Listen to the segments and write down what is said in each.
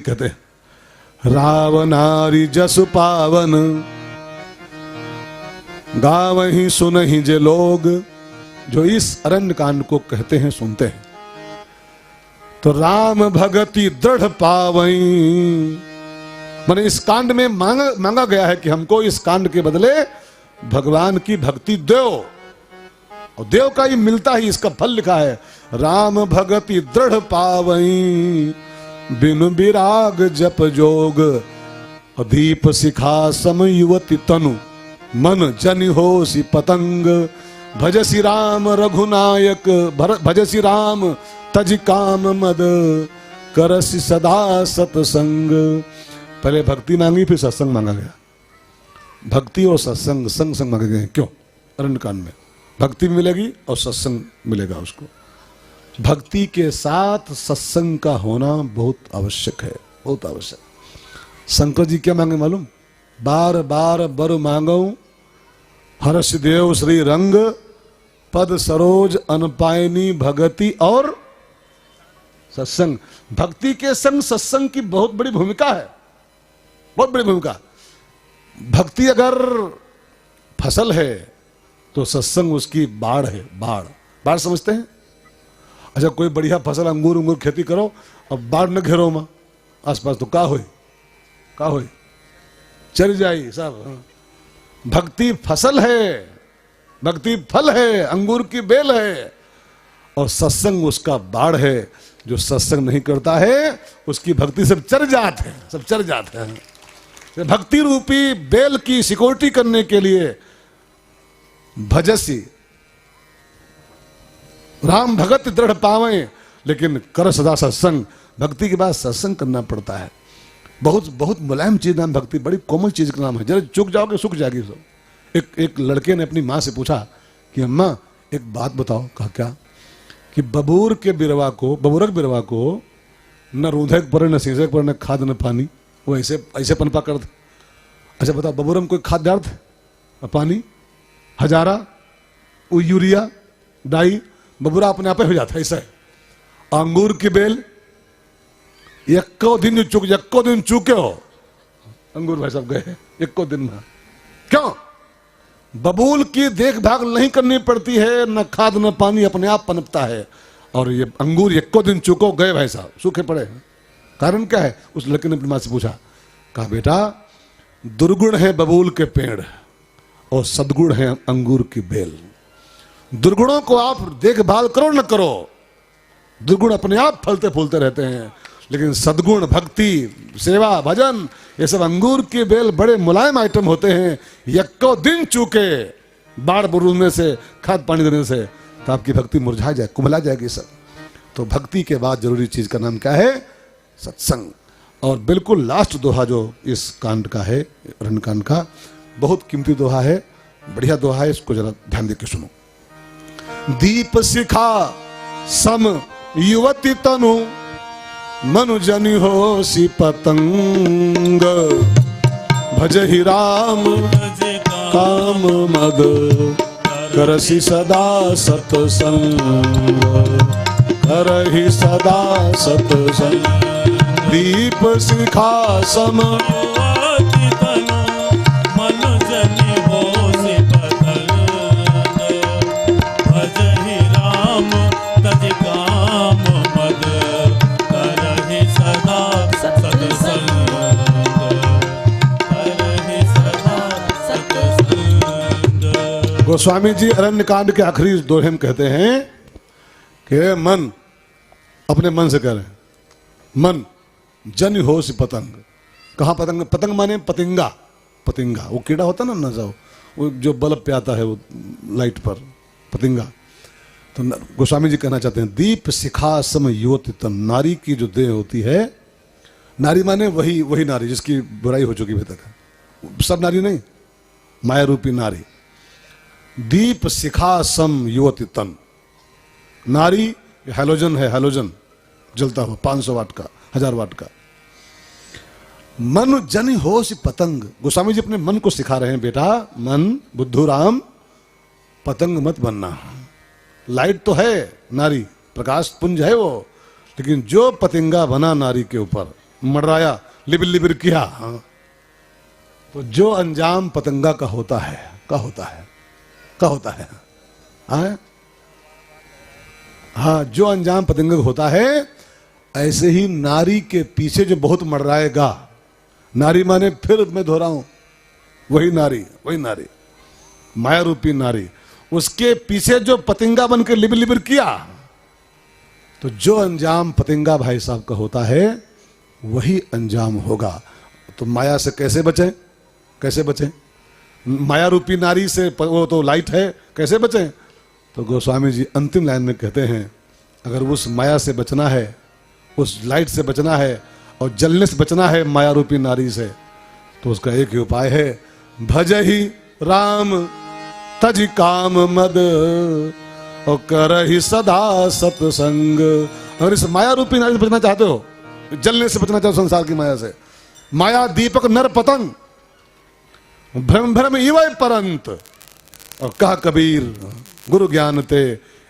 कहते रावनारी जस पावन गावहीं सुनहि जे लोग। जो इस अरण्य कांड को कहते हैं सुनते हैं तो राम भगति दृढ़ पावई। माने इस कांड में मांगा गया है कि हमको इस कांड के बदले भगवान की भक्ति दो, और देव का ही मिलता ही इसका फल लिखा है। राम भगति दृढ़ पावई बिनु विराग जप जोग। दीप शिखा सम युवती तनु मन जनि होसी पतंग। भजसी राम रघुनायक भजसी राम तज काम मद करसी सदा सतसंग। पहले भक्ति मांगी फिर सत्संग मांगा गया। भक्ति और सत्संग संग संग मांगे गए। क्यों? अरण्यकांड में भक्ति भी मिलेगी और सत्संग मिलेगा उसको। भक्ति के साथ सत्संग का होना बहुत आवश्यक है, बहुत आवश्यक। शंकर जी क्या मांगे मालूम? बार बार बर मांगो हर्ष देव श्री रंग। पद सरोज अनपायनी भगति और सत्संग। भक्ति के संग सत्संग की बहुत बड़ी भूमिका है, बहुत बड़ी भूमिका। भक्ति अगर फसल है तो सत्संग उसकी बाढ़ है। बाढ़ बाढ़ समझते हैं? अच्छा, कोई बढ़िया फसल अंगूर अंगूर खेती करो और बाढ़ न घेरो मां आसपास तो का होई, का होई? चल जाई सब। भक्ति फसल है, भक्ति फल है, अंगूर की बेल है, और सत्संग उसका बाढ़ है। जो सत्संग नहीं करता है उसकी भक्ति सब चर जाते हैं, सब चर जाते हैं। भक्ति रूपी बेल की सिक्योरिटी करने के लिए भजसी राम भगत दृढ़ पावे, लेकिन कर सदा सत्संग। भक्ति के बाद सत्संग करना पड़ता है। बहुत बहुत मुलायम चीज नाम भक्ति, बड़ी कोमल चीज का नाम है। जरा चुक जाओगे सूख जाएगी सब। एक लड़के ने अपनी माँ से पूछा कि अम्मा एक बात बताओ। कहा क्या? कि बबूरक बिरवा को न रूधक पर, न सींचक पर, न खाद न पानी, वो ऐसे ऐसे पनपा कर दे। अच्छा बताओ, बबूरम कोई खाद डाल दे? पानी, हजारा, यूरिया, डाई, बबूरा अपने आप हो जाता है। ऐसा है। अंगूर की बेल यक्को दिन चूके हो अंगूर भाई साहब गए यक्को दिन में। क्यों? बबूल की देखभाल नहीं करनी पड़ती है, न खाद न पानी, अपने आप पनपता है। और ये अंगूर यक्को दिन चूको गए भाई साहब, सूखे पड़े। कारण क्या है? उस लड़के ने अपनी मां से पूछा। कहा बेटा दुर्गुण है बबूल के पेड़ और सद्गुण है अंगूर की बेल। दुर्गुणों को आप देखभाल करो न करो, दुर्गुण अपने आप फलते फूलते रहते हैं। लेकिन सद्गुण, भक्ति, सेवा, भजन, ये सब अंगूर की बेल बड़े मुलायम आइटम होते हैं। यक्को दिन चूके बाढ़ बुरूने से, खाद पानी देने से, तो आपकी भक्ति मुरझा जाए, कुमला जाएगी सब। तो भक्ति के बाद जरूरी चीज का नाम क्या है? सत्संग। और बिल्कुल लास्ट दोहा जो इस कांड का है, अरण्य कांड का, बहुत कीमती दोहा है, बढ़िया दोहा है। इसको जरा ध्यान देकर सुनो। दीप शिखा सम युवती तनु मनु जनि होसी पतंग। भजहि राम काम मद करसी सदा सतसंग। करहि सदा सतसंग। दीप शिखा सम गोस्वामी जी अरण्य कांड के आखिरी दोहे में कहते हैं कि मन, अपने मन से कह रहे हैं, मन जन हो सी पतंग। कहाँ पतंग? पतंग माने पतिंगा। पतिंगा वो कीड़ा होता ना, न जाओ वो जो बल्ब पे आता है वो लाइट पर, पतिंगा। तो गोस्वामी जी कहना चाहते हैं दीप शिखा सम युवती तन। नारी की जो देह होती है, नारी माने वही नारी जिसकी बुराई हो चुकी है तक, सब नारी नहीं, माया रूपी नारी। दीप शिखा सम युवती तन। नारी हैलोजन है, हैलोजन जलता हुआ 500 वाट का, 1000 वाट का। मन जनि होसी पतंग। गोस्वामी जी अपने मन को सिखा रहे हैं, बेटा मन बुद्धू राम पतंग मत बनना। लाइट तो है नारी, प्रकाश पुंज है वो, लेकिन जो पतंगा बना नारी के ऊपर, मडराया, लिबिर लिबिर किया। हाँ, तो जो अंजाम पतंगा का होता है, का होता है, का होता है। हाँ, हाँ, जो अंजाम पतंगा का होता है, ऐसे ही नारी के पीछे जो बहुत मडराएगा, नारी माने फिर मैं दोहरा हूं, वही नारी, वही नारी, माया रूपी नारी, उसके पीछे जो पतंगा बन के लिबिर लिबिर किया, तो जो अंजाम पतंगा भाई साहब का होता है वही अंजाम होगा। तो माया से कैसे बचें, कैसे बचें? माया रूपी नारी से, वो तो लाइट है, कैसे बचें? तो गोस्वामी जी अंतिम लाइन में कहते हैं, अगर उस माया से बचना है, उस लाइट से बचना है और जलने से बचना है माया रूपी नारी से, तो उसका एक ही उपाय है, भजहि राम तज काम मद और करहि सदा सत्संग। अगर इस माया रूपी नारी से बचना चाहते हो, जलने से बचना चाहते हो संसार की माया से, माया दीपक नर पतंग भ्रम भ्रम इवै परंत, और कहा कबीर गुरु ज्ञान ते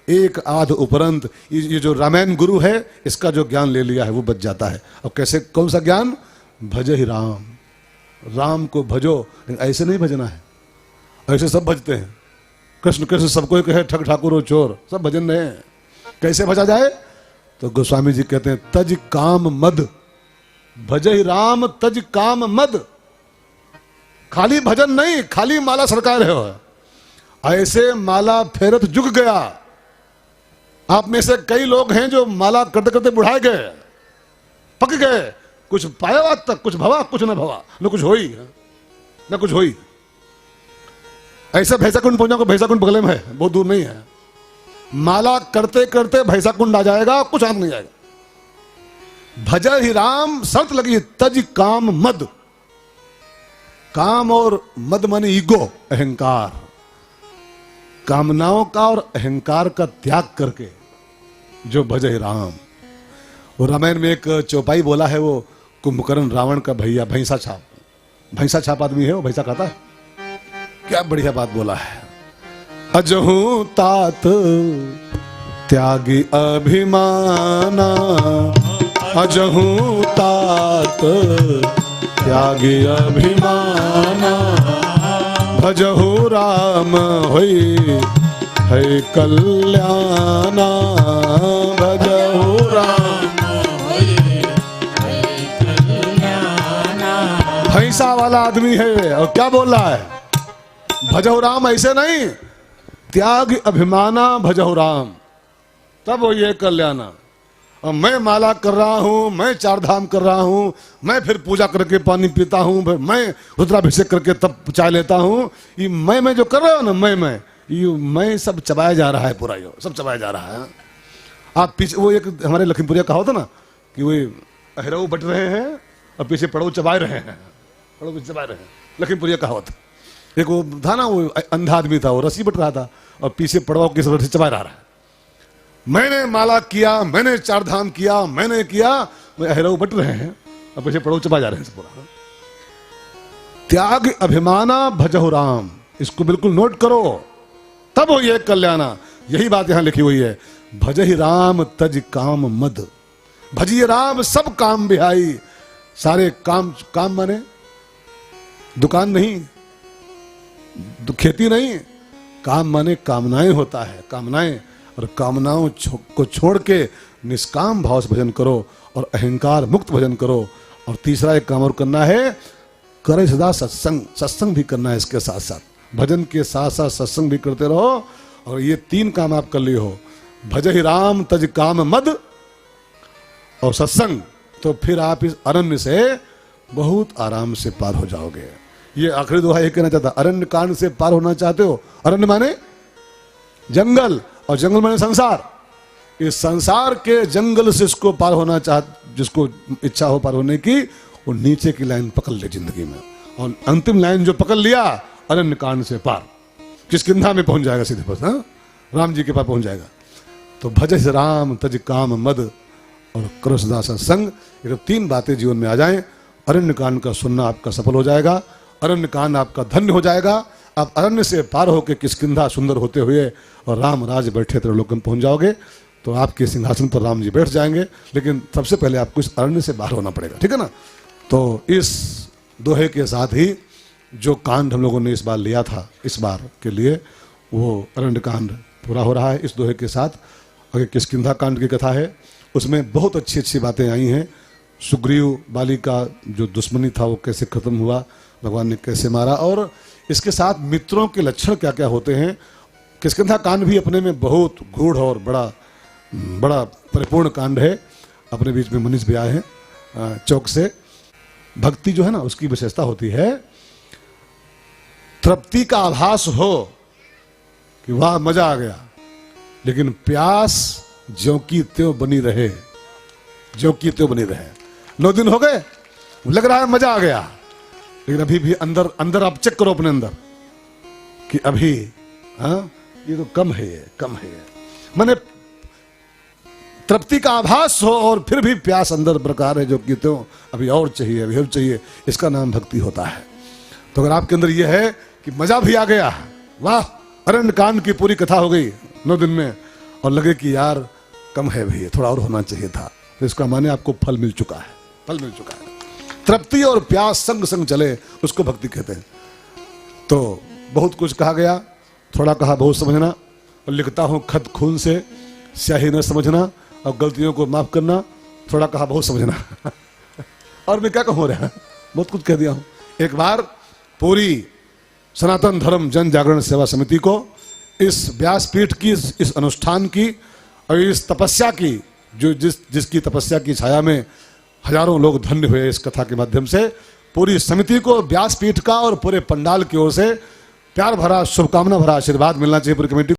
एक आध उपरंत। ये जो रामायण गुरु है, इसका जो ज्ञान ले लिया है वो बच जाता है। और कैसे, कौन सा ज्ञान? भजहि राम, राम को भजो। ऐसे नहीं भजना है, ऐसे सब भजते हैं, कृष्ण कृष्ण सबको कहे ठग ठाकुर और चोर, सब भजन नहीं है। कैसे भजा जाए? तो गोस्वामी जी कहते हैं, तज काम मद, भजहि राम तज काम मद। खाली भजन नहीं, खाली माला सरका रहे हो, ऐसे माला फेरत जुग गया। आप में से कई लोग हैं जो माला करते करते बुढ़ाए गए, पक गए, कुछ पाया आज तक, कुछ भवा कुछ न भवा, न कुछ होई न कुछ होई। ऐसा भैंसा कुंड पहुंचा को, भैंसा कुंड बगल में है, बहुत दूर नहीं है। माला करते करते भैंसा कुंड आ जाएगा, कुछ हाथ नहीं जाएगा। भजहि राम, शर्त लगी, तज काम मद। काम और मद माने ईगो, अहंकार, कामनाओं का और अहंकार का त्याग करके जो भजहि राम। वो रामायण में एक चौपाई बोला है, वो कुंभकर्ण रावण का भैया, भैंसा छाप, भैंसा छाप आदमी है वो, भैंसा खाता है। क्या बढ़िया बात बोला है, अजहू तात त्यागी अभिमाना, अजहू तात त्यागी अभिमाना, भजहु राम होई है कल्याणा, भजहु राम होई है कल्याणा। भैंसा वाला आदमी है और क्या बोल रहा है, भजहु राम, ऐसे नहीं, त्याग अभिमाना भजहु राम, तब वो ये कल्याणा। और मैं माला कर रहा हूं, मैं चार धाम कर रहा हूं, मैं फिर पूजा करके पानी पीता हूं, मैं रुद्राभिषेक करके तब चाय लेता हूं, ये मैं जो कर रहा हूं ना, मैं सब चबाया जा रहा है, पूरा यो सब चबाया जा रहा है। आप पीछे, वो एक हमारे लखीमपुरिया कहा होता ना कि वो अहिरऊ बट रहे हैं और पीछे पड़ो चबाए रहे हैं, पड़ो पीछे चबाए रहे हैं, लखीमपुरिया कहा होता। एक वो था ना, वो अंधा आदमी था, वो रस्सी बट रहा था और पीछे पड़वाओ किस वजह से चबा रहा है। मैंने माला किया, मैंने चार धाम किया, मैंने किया, अहिरऊ बट रहे हैं और पीछे पड़ो चबा जा रहे हैं पूरा। त्याग अभिमाना भजहु राम, इसको बिल्कुल नोट करो, तब हो ये कल्याणा। यही बात यहां लिखी हुई है, भजहि राम तज काम मद। भजिए राम सब काम बिहाई, सारे काम, काम माने दुकान नहीं, खेती नहीं, काम माने कामनाएं होता है, कामनाएं। और कामनाओं को छोड़ के निष्काम भाव से भजन करो और अहंकार मुक्त भजन करो। और तीसरा एक काम और करना है, करे सदा सत्संग, सत्संग भी करना है इसके साथ साथ, भजन के साथ साथ सत्संग भी करते रहो। और ये तीन काम आप कर लिए हो, भजहि राम तज काम मद और सत्संग, तो फिर आप इस अरण्य से बहुत आराम से पार हो जाओगे। ये आखिरी दुआ ये कहना चाहता, अरण्य कांड से पार होना चाहते हो, अरण्य माने जंगल और जंगल माने संसार, इस संसार के जंगल से इसको पार होना चाह, जिसको इच्छा हो पार होने की, वो नीचे की लाइन पकड़ ले जिंदगी में, और अंतिम लाइन जो पकड़ लिया, अरण्य कांड से पार, किष्किंधा में पहुंच जाएगा सीधे बस, हाँ, राम जी के पास पहुंच जाएगा। तो भजहि राम तज काम मद और करो सदा सत्संग, ये तीन बातें जीवन में आ जाएं, अरण्य कांड का सुनना आपका सफल हो जाएगा, अरण्य कांड आपका धन्य हो जाएगा। आप अरण्य से पार होकर किष्किंधा सुंदर होते हुए और राम राज बैठे त्रिलोक में पहुंच जाओगे। तो आपके सिंहासन पर राम जी बैठ जाएंगे, लेकिन सबसे पहले आपको इस अरण्य से बाहर होना पड़ेगा, ठीक है ना। तो इस दोहे के साथ ही जो कांड हम लोगों ने इस बार लिया था, इस बार के लिए, वो अरण्य कांड पूरा हो रहा है इस दोहे के साथ। आगे किष्किंधा कांड की कथा है, उसमें बहुत अच्छी अच्छी बातें आई हैं। सुग्रीव बाली का जो दुश्मनी था वो कैसे खत्म हुआ, भगवान ने कैसे मारा, और इसके साथ मित्रों के लक्षण क्या क्या होते हैं। किष्किंधा कांड भी अपने में बहुत गूढ़ और बड़ा परिपूर्ण कांड है। अपने बीच में मनीष भी आए हैं चौक से। भक्ति जो है ना, उसकी विशेषता होती है तृप्ति का आभास हो कि वाह मजा आ गया, लेकिन प्यास ज्यों की त्यों बनी रहे, ज्यों की त्यों बनी रहे। 9 दिन हो गए, लग रहा है मजा आ गया, लेकिन अभी भी अंदर अंदर आप चेक करो अपने अंदर कि अभी ये तो कम है, कम है। माने तृप्ति का आभास हो और फिर भी प्यास अंदर बरकरार है, जो कि तो अभी और चाहिए, अभी और चाहिए। इसका नाम भक्ति होता है। तो अगर आपके अंदर यह है कि मजा भी आ गया, वाह अरण्य कांड की पूरी कथा हो गई 9 दिन में, और लगे कि यार कम है भैया, थोड़ा और होना चाहिए था, तो इसका माने आपको फल मिल चुका है, फल मिल चुका है। तृप्ति और प्यास संग संग चले, उसको भक्ति कहते हैं। तो बहुत कुछ कहा गया, थोड़ा कहा बहुत समझना, और लिखता हूं खत खून से स्याही न समझना, और गलतियों को माफ करना, थोड़ा कहा बहुत समझना। और मैं क्या कहूँ रहा, बहुत कुछ कह दिया हूं। एक बार पूरी सनातन धर्म जन जागरण सेवा समिति को इस व्यासपीठ की, इस अनुष्ठान की और इस तपस्या की, जो जिसकी तपस्या की छाया में हजारों लोग धन्य हुए, इस कथा के माध्यम से पूरी समिति को व्यासपीठ का और पूरे पंडाल की ओर से प्यार भरा, शुभकामना भरा आशीर्वाद मिलना चाहिए पूरी कमेटी।